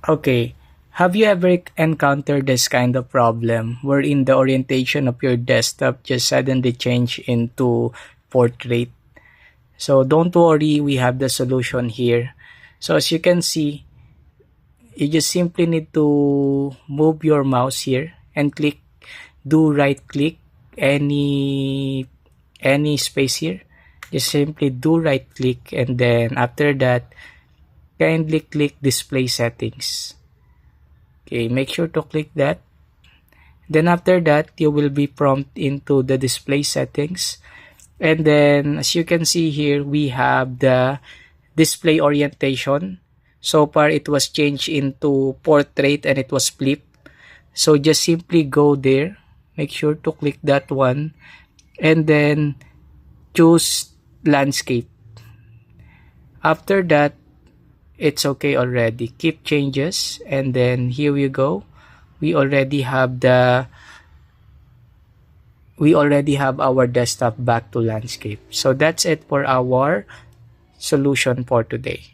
Okay, have you ever encountered this kind of problem wherein the orientation of your desktop just suddenly change into portrait? So don't worry, we have the solution here. So as you can see, you just simply need to move your mouse here and click, do right click any space here. Just simply do right click, and then after that kindly click display settings. Okay, make sure to click that. Then after that, you will be prompted into the display settings. And then as you can see here, we have the display orientation. So far, it was changed into portrait and it was flip. So just simply go there. Make sure to click that one. And then choose landscape. After that, it's okay already. Keep changes. And then here we go. We already have our desktop back to landscape. So that's it for our solution for today.